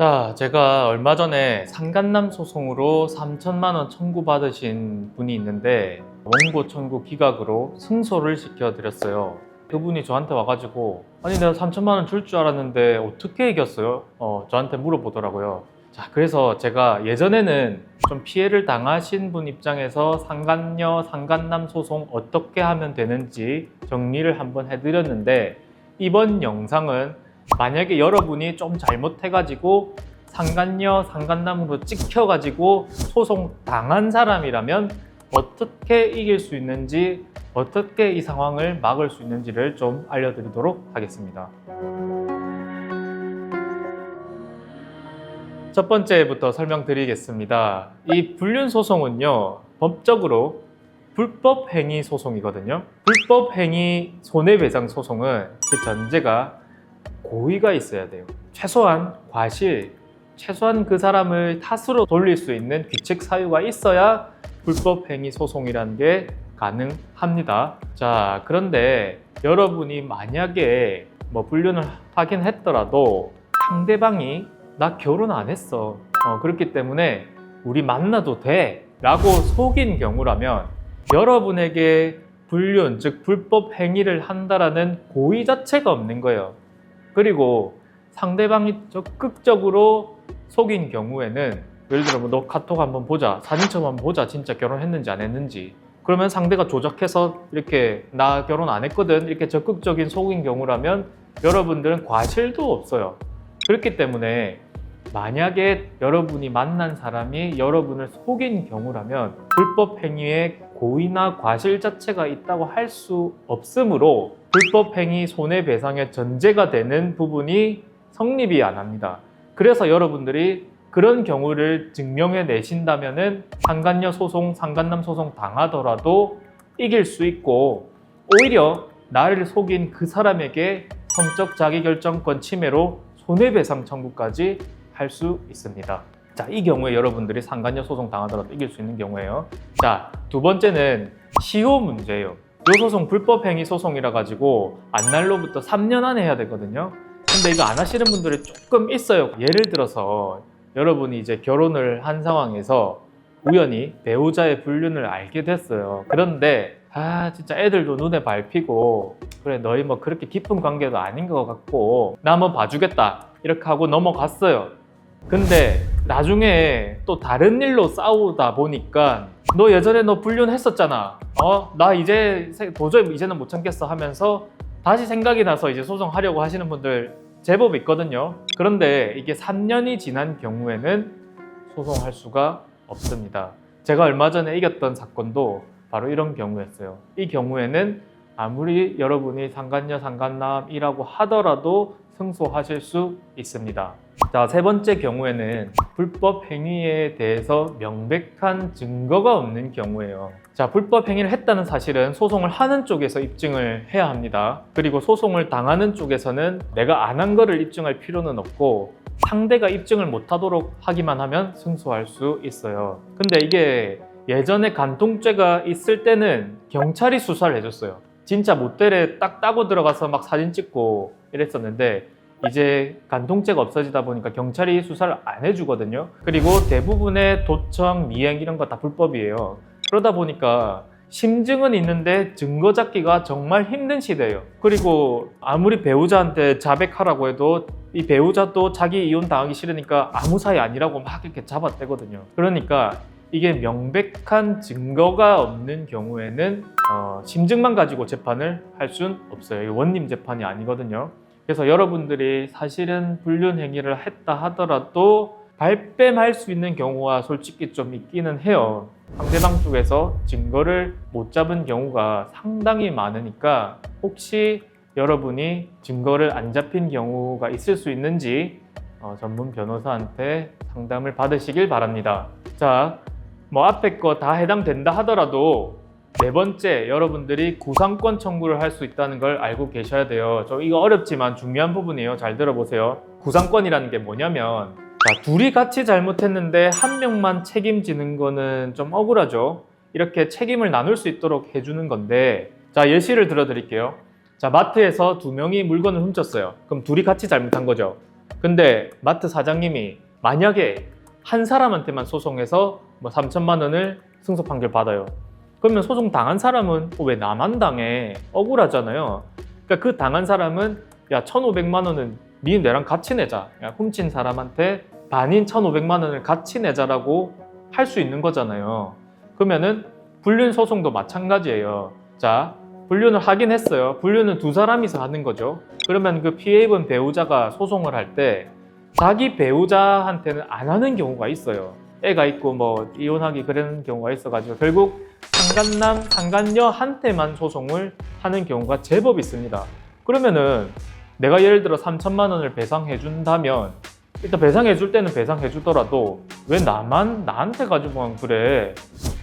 자, 제가 얼마 전에 상간남 소송으로 3천만 원 청구받으신 분이 있는데 원고 청구 기각으로 승소를 시켜드렸어요. 그분이 저한테 와가지고 아니 내가 3천만 원 줄 줄 알았는데 어떻게 이겼어요? 저한테 물어보더라고요. 자, 그래서 제가 예전에는 좀 피해를 당하신 분 입장에서 상간녀, 상간남 소송 어떻게 하면 되는지 정리를 한번 해드렸는데 이번 영상은 만약에 여러분이 좀 잘못해가지고 상간녀, 상간남으로 찍혀가지고 소송 당한 사람이라면 어떻게 이길 수 있는지, 어떻게 이 상황을 막을 수 있는지를 좀 알려드리도록 하겠습니다. 첫 번째부터 설명드리겠습니다. 이 불륜소송은요, 법적으로 불법행위 소송이거든요. 불법행위 손해배상 소송은 그 전제가 고의가 있어야 돼요. 최소한 과실, 최소한 그 사람을 탓으로 돌릴 수 있는 귀책 사유가 있어야 불법행위 소송이라는 게 가능합니다. 자, 그런데 여러분이 만약에 불륜을 하긴 했더라도 상대방이 나 결혼 안 했어, 그렇기 때문에 우리 만나도 돼 라고 속인 경우라면 여러분에게 불륜, 즉 불법 행위를 한다라는 고의 자체가 없는 거예요. 그리고 상대방이 적극적으로 속인 경우에는 예를 들어 너 카톡 한번 보자, 사진첩 한번 보자, 진짜 결혼했는지 안 했는지. 그러면 상대가 조작해서 이렇게 나 결혼 안 했거든 이렇게 적극적인 속인 경우라면 여러분들은 과실도 없어요. 그렇기 때문에 만약에 여러분이 만난 사람이 여러분을 속인 경우라면 불법 행위에 고의나 과실 자체가 있다고 할 수 없으므로 불법행위 손해배상의 전제가 되는 부분이 성립이 안 합니다. 그래서 여러분들이 그런 경우를 증명해 내신다면은 상간녀 소송, 상간남 소송 당하더라도 이길 수 있고 오히려 나를 속인 그 사람에게 성적 자기결정권 침해로 손해배상 청구까지 할 수 있습니다. 자, 이 경우에 여러분들이 상간녀 소송 당하더라도 이길 수 있는 경우예요. 자, 두 번째는 시효 문제예요. 이 소송 불법행위 소송이라 가지고 안날로부터 3년 안에 해야 되거든요. 근데 이거 안 하시는 분들이 조금 있어요. 예를 들어서 여러분이 이제 결혼을 한 상황에서 우연히 배우자의 불륜을 알게 됐어요. 그런데 진짜 애들도 눈에 밟히고 그래 너희 그렇게 깊은 관계도 아닌 것 같고 나 한번 봐주겠다 이렇게 하고 넘어갔어요. 근데 나중에 또 다른 일로 싸우다 보니까 너 예전에 너 불륜했었잖아. 나 이제 도저히 이제는 못 참겠어 하면서 다시 생각이 나서 이제 소송하려고 하시는 분들 제법 있거든요. 그런데 이게 3년이 지난 경우에는 소송할 수가 없습니다. 제가 얼마 전에 이겼던 사건도 바로 이런 경우였어요. 이 경우에는 아무리 여러분이 상간녀, 상간남이라고 하더라도 승소하실 수 있습니다. 자, 세 번째 경우에는 불법 행위에 대해서 명백한 증거가 없는 경우예요. 자, 불법 행위를 했다는 사실은 소송을 하는 쪽에서 입증을 해야 합니다. 그리고 소송을 당하는 쪽에서는 내가 안 한 거를 입증할 필요는 없고 상대가 입증을 못하도록 하기만 하면 승소할 수 있어요. 근데 이게 예전에 간통죄가 있을 때는 경찰이 수사를 해줬어요. 진짜 모텔에 딱 따고 들어가서 막 사진 찍고 이랬었는데 이제 간통죄가 없어지다 보니까 경찰이 수사를 안 해주거든요. 그리고 대부분의 도청, 미행 이런 거 다 불법이에요. 그러다 보니까 심증은 있는데 증거 잡기가 정말 힘든 시대예요. 그리고 아무리 배우자한테 자백하라고 해도 이 배우자도 자기 이혼 당하기 싫으니까 아무 사이 아니라고 막 이렇게 잡아대거든요. 그러니까 이게 명백한 증거가 없는 경우에는 심증만 가지고 재판을 할 수는 없어요. 이게 원님 재판이 아니거든요. 그래서 여러분들이 사실은 불륜 행위를 했다 하더라도 발뺌할 수 있는 경우가 솔직히 좀 있기는 해요. 상대방 쪽에서 증거를 못 잡은 경우가 상당히 많으니까 혹시 여러분이 증거를 안 잡힌 경우가 있을 수 있는지 전문 변호사한테 상담을 받으시길 바랍니다. 자, 앞에 거 다 해당된다 하더라도 네 번째, 여러분들이 구상권 청구를 할 수 있다는 걸 알고 계셔야 돼요. 이거 어렵지만 중요한 부분이에요. 잘 들어보세요. 구상권이라는 게 뭐냐면 둘이 같이 잘못했는데 한 명만 책임지는 거는 좀 억울하죠. 이렇게 책임을 나눌 수 있도록 해주는 건데 자, 예시를 들어드릴게요. 자, 마트에서 두 명이 물건을 훔쳤어요. 그럼 둘이 같이 잘못한 거죠. 근데 마트 사장님이 만약에 한 사람한테만 소송해서 뭐 3천만 원을 승소 판결 받아요. 그러면 소송 당한 사람은 왜 나만 당해? 억울하잖아요. 그러니까 그 당한 사람은 야 1,500만 원은 니 내랑 같이 내자. 야, 훔친 사람한테 반인 1,500만 원을 같이 내자라고 할 수 있는 거잖아요. 그러면은 불륜 소송도 마찬가지예요. 자, 불륜을 하긴 했어요. 불륜은 두 사람이서 하는 거죠. 그러면 그 피해 입은 배우자가 소송을 할 때 자기 배우자한테는 안 하는 경우가 있어요. 애가 있고 뭐 이혼하기 그런 경우가 있어가지고 결국 상간남, 상간녀한테만 소송을 하는 경우가 제법 있습니다. 그러면은 내가 예를 들어 3천만 원을 배상해 준다면 일단 배상해 줄 때는 배상해 주더라도 왜 나한테 가지고만 그래?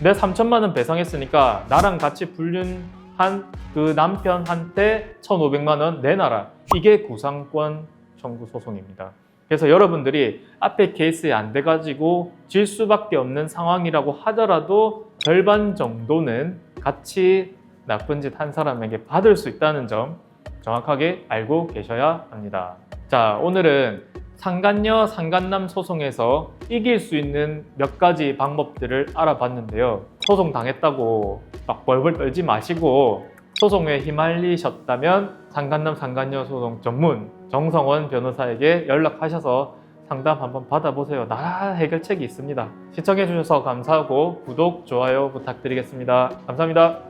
내가 3천만 원 배상했으니까 나랑 같이 불륜한 그 남편한테 1,500만 원 내놔라. 이게 구상권 청구 소송입니다. 그래서 여러분들이 앞에 케이스에 안 돼가지고 질 수밖에 없는 상황이라고 하더라도 절반 정도는 같이 나쁜 짓 한 사람에게 받을 수 있다는 점 정확하게 알고 계셔야 합니다. 자, 오늘은 상간녀, 상간남 소송에서 이길 수 있는 몇 가지 방법들을 알아봤는데요. 소송 당했다고 막 벌벌 떨지 마시고 소송에 휘말리셨다면 상간남, 상간녀 소송 전문 정성원 변호사에게 연락하셔서 상담 한번 받아보세요. 나라 해결책이 있습니다. 시청해주셔서 감사하고 구독, 좋아요 부탁드리겠습니다. 감사합니다.